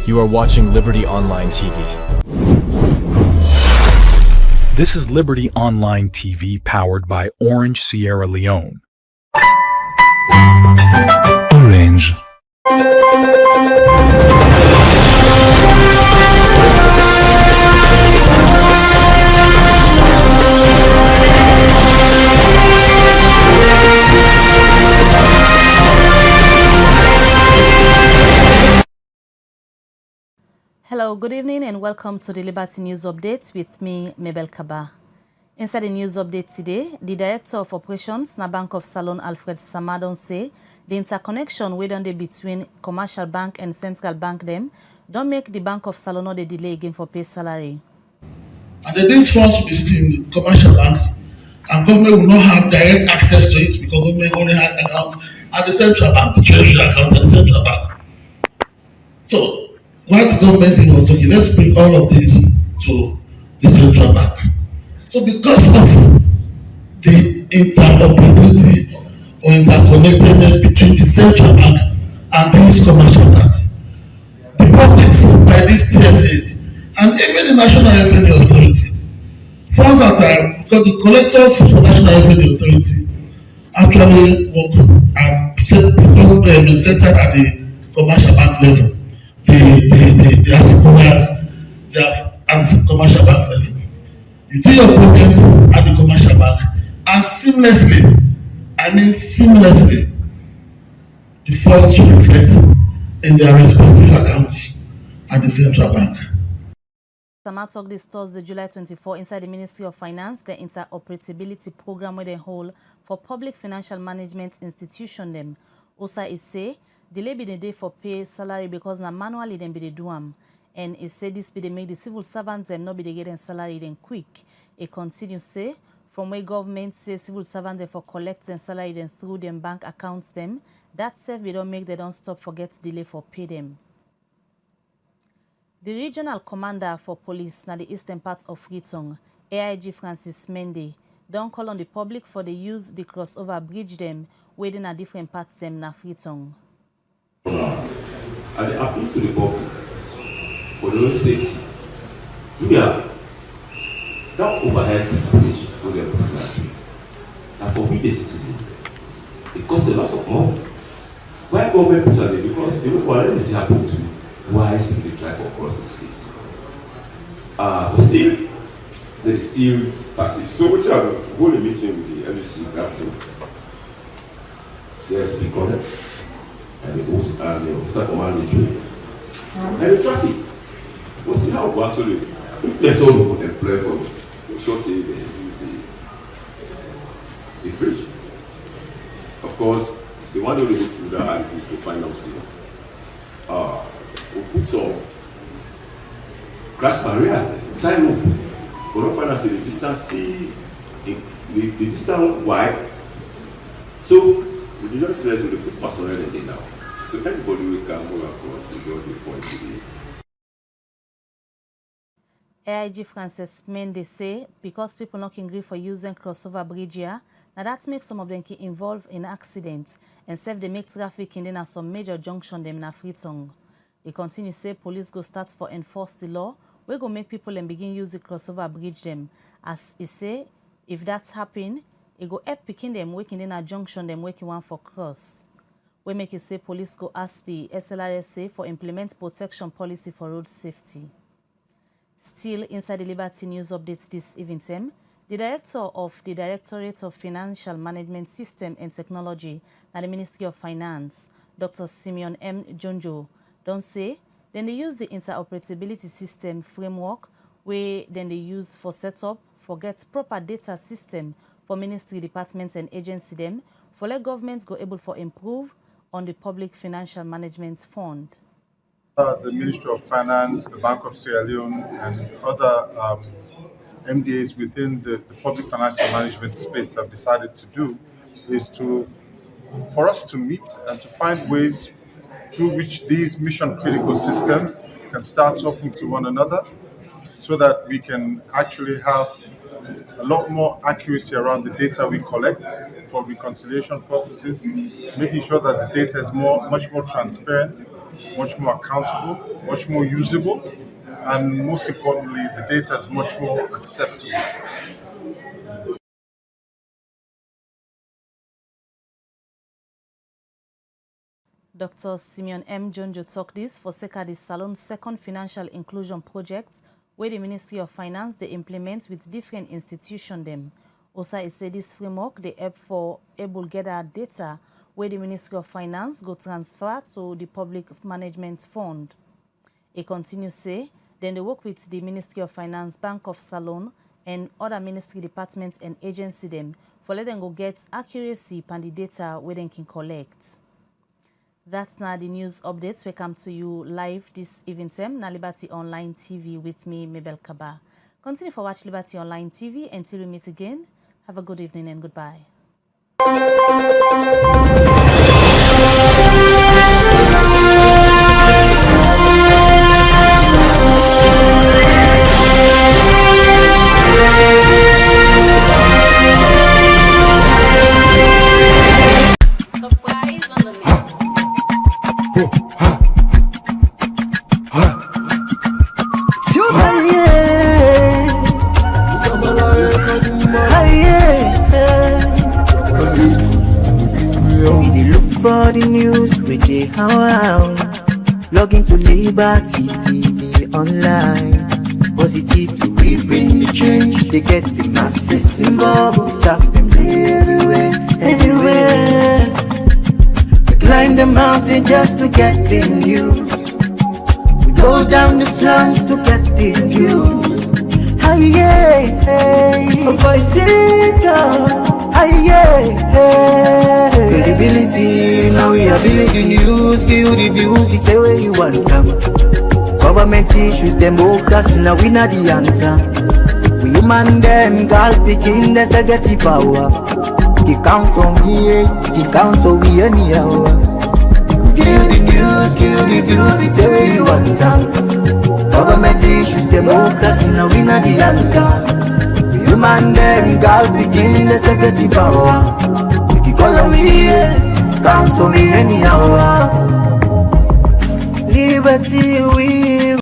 You are watching Liberty Online TV. This is Liberty Online TV powered by Orange Sierra Leone. Orange. Hello, good evening and welcome to the Liberty News Update with me, Mabel Kaba. Inside the news update today, the Director of Operations, na Bank of Salone, Alfred Samadon, say the interconnection wey don dey between commercial bank and central bank them don't make the Bank of Salone no dey delay again for pay salary. And these funds will be sitting in commercial banks and government will not have direct access to it because government only has accounts at the central bank, the treasury account at the central bank. So why the government thing was okay, let's bring all of this to the central bank. So because of the interoperability or interconnectedness between the central bank and these commercial banks, deposits by these TSAs and even the National Revenue Authority, funds that are, because the collectors for National Revenue Authority actually work and centered at the commercial bank level. The asset they have at the commercial bank level. You do your payments at the commercial bank and seamlessly, the funds will reflect in their respective accounts at the central bank. Sama talk this Thursday, July 24, inside the Ministry of Finance, the interoperability program where they hold for public financial management institution them. OSA is say delay be the day for pay salary because na manually them be they do them. And it say this be they make the civil servants them not be they getting salary then quick. It continue say from where government say civil servants they for collect them salary then through them bank accounts them. That self we don't make they don't stop forget delay for pay them. The regional commander for police na the eastern part of Freetown, AIG Francis Mende, don't call on the public for the use the crossover bridge them within a different parts them na Freetown. I appeal to the public for their own safety. That overhead bridge for their personal tree. And for we the citizens, it costs a lot of money. Why government puts on it? Because they don't want anything happen to why should they drive across the streets? But still, there is still passage. So we have hold a meeting with the LUC captain, CSP Connect, and the officer command the train, and the traffic. We'll see how we actually let's all employ for sure say they use the bridge. Of course, the one that we go through that is to find out see. We'll put some crash barriers, time move. We'll not find out the distance the distance wide. So we do not see this with the put personnel in there now. So everybody will come move across because they point to the AIG Francis Mende say because people not can agree for using crossover bridge here, now that makes some of them involved in accidents and self they make traffic in then some major junction them na Freetown. He continue say police go start for enforce the law. We go make people and begin use the crossover bridge them. As he say, if that's happen, it go help picking them working in a junction them working one for cross. We make it say police go ask the SLRSA for implement protection policy for road safety. Still inside the Liberty News updates this evening, the Director of the Directorate of Financial Management System and Technology at the Ministry of Finance, Dr. Simeon M. Jonjo, don't say then they use the interoperability system framework where then they use for setup, for get proper data system for ministry departments and agency them, for let governments go able for improve on the public financial management fund. The Ministry of Finance, the Bank of Sierra Leone, and other MDAs within the public financial management space have decided to do is for us to meet and to find ways through which these mission-critical systems can start talking to one another so that we can actually have a lot more accuracy around the data we collect for reconciliation purposes, making sure that the data is much more transparent, much more accountable, much more usable, and most importantly, the data is much more acceptable. Dr. Simeon M. Jonjo talked this for Sekadi Salon's second financial inclusion project, where the Ministry of Finance they implement with different institutions them. Also, it said this framework they help for able gather data where the Ministry of Finance go transfer to the Public Management Fund. It continues say, then they work with the Ministry of Finance, Bank of Salon, and other ministry departments and agency them for let them go get accuracy on the data where they can collect. That's now the news updates. We come to you live this evening na Liberty Online TV with me, Mabel Kaba. Continue for watch Liberty Online TV until we meet again. Have a good evening and goodbye. For the news we dey around, log into Liberty TV online. Positively we bring the change. They get the masses involved. Staff them everywhere, everywhere. We climb the mountain just to get the news. We go down the slums to get the views. Aye, voices come. Aye, credibility, now we ability. News, give the views, the tell where you want them. Government issues, democracy, now we not the answer. We human them, girl picking, there's a get the power. He count on me, he count on we anyhow. Give the news, give the views, the tell where you want them. Government issues, democracy, now we not the answer. Human them, girl begin the second power. You can call on me, count on me anyhow. Liberty we